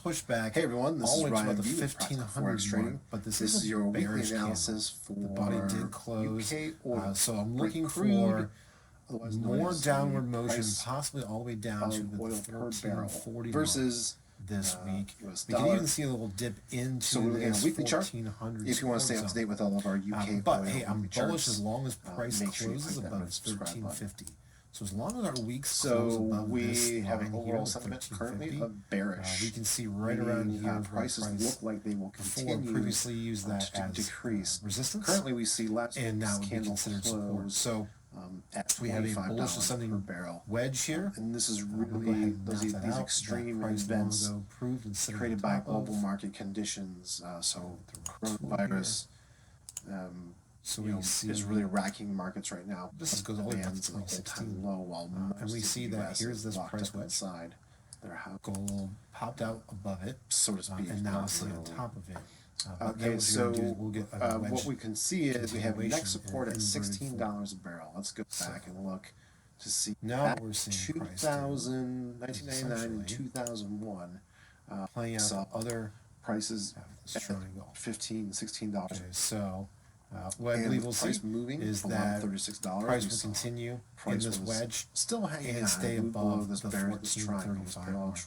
pushback. Hey everyone, this is Ryan the B with 1500 Forex Trading. but this is your weekly bearish analysis candle. for The body did close, UKOIL, so I'm Brent, looking Crude, for more downward motion, possibly all the way down to the oil per barrel 1440 versus this week. US We dollar. can even see a little dip into So we're looking at a weekly chart. 1400. If you want to stay up to date with all of our UK but oil hey, I'm weekly bullish charts, as long as price make sure you closes click that above red subscribe 1350. So as long as our weeks close so above this we have an line overall here, sentiment 1350, currently of bearish. we can see right around here prices look like they will continue previously used that to as decrease. Resistance. Currently, we see last and now would be candle considered support. So at we have a bullish ascending per barrel wedge here, and this is really these extreme events created by global market conditions. So coronavirus. So we see is really racking markets right now. This goes all the way back to the all-time low, while and we see that here's this price wedge. Inside. Gold popped out above it, so to speak, and now it's sitting on top of it. Okay, so we'll get what we can see is we have next support at $16 a barrel. Let's go back and look to see. Now we're seeing 1999 and 2001 playing out other prices at $15, $16. Okay, so what I believe we'll see is that $36. Price will continue in this wedge, still hanging and stay above the 1435 mark.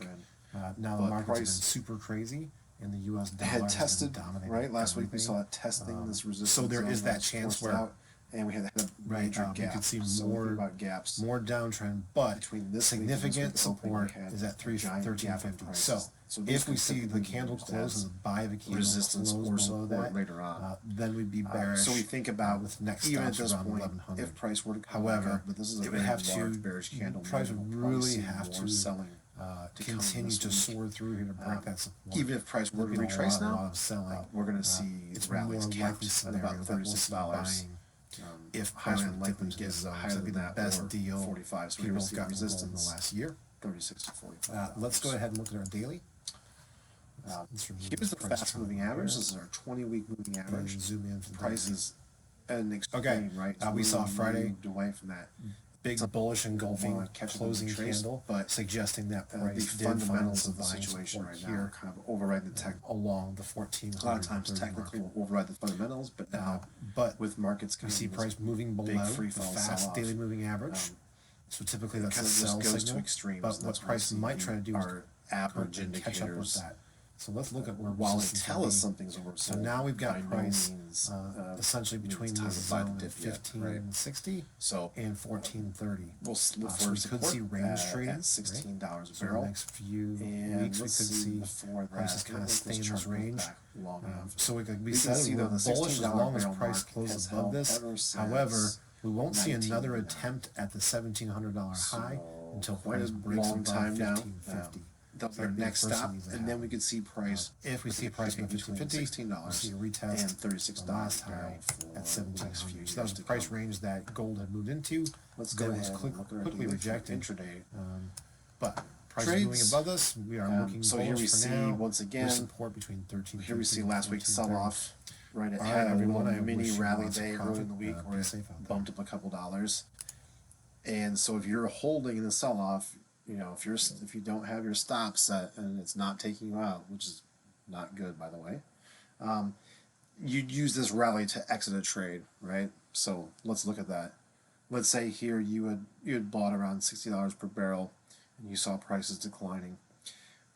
Now the market's been super crazy, and the U.S. dollar had tested right last week. We saw it testing this resistance. So there is that chance where, and we had a major gap. You could see more downtrend, but between this significant support is at 1350. So if we see the candle close and the buy of a candle resistance or support later on, then we'd be bearish. So we think about with next even at this point, if price were to come however, but this is a it would have to bearish candle. Price would really have to selling. Continue to soar through here to break that support. Even if price were to retrace now, we're going to see it's rallies more likely scenario at about $36. If price would dip into this zone, so it'd be the best deal 45. So people got resistance in the last year. 36 to 45. Let's go ahead and look at our daily. Here's the fast moving average. This is our 20-week moving average. Zoom in for the prices and okay, right. We saw Friday away from that big bullish engulfing closing candle, but suggesting that price the fundamentals of the situation right now are kind of overriding the tech along the 1400. A lot of times technically will override the fundamentals, but now with markets we see price moving below the fast daily moving average. So typically that's a sell signal, but what price might try to do is average catch up with that. So let's look at where while it tells us something's oversold. So now we've got price essentially between the zone of 1560 and 1430. We could see range trading at $16 a barrel. The next few weeks we could see prices kind of stay in this range. So we said we're bullish as long as price closes above this. However, we won't see another attempt at the $1,700 high until price breaks above 1550. That'll be our next stop, and then we could see price. If we see price at $15.50, we'll see a retest and $36 last high at $1700. So that was the price range that gold had moved into. Let's go ahead and quickly rejected. Intraday. But price is moving above us. We are looking so here we see now, once again support between 13. Here we see last week's sell-off. Right, it had a mini rally day early in the week where it bumped up a couple dollars. And so if you're holding in the sell-off, you know, if you don't have your stop set and it's not taking you out, which is not good, by the way, you'd use this rally to exit a trade, right? So let's look at that. Let's say here you had bought around $60 per barrel, and you saw prices declining.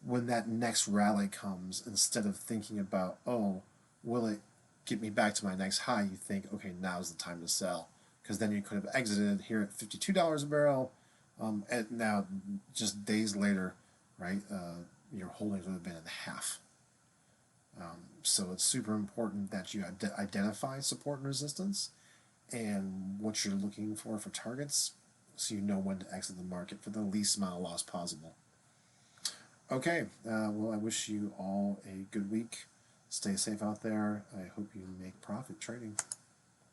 When that next rally comes, instead of thinking about, oh, will it get me back to my next high, you think, okay, now's the time to sell, because then you could have exited here at $52 a barrel. And now, just days later, right, your holdings would have been in half. So it's super important that you identify support and resistance and what you're looking for targets, so you know when to exit the market for the least amount of loss possible. Okay, well, I wish you all a good week. Stay safe out there. I hope you make profit trading.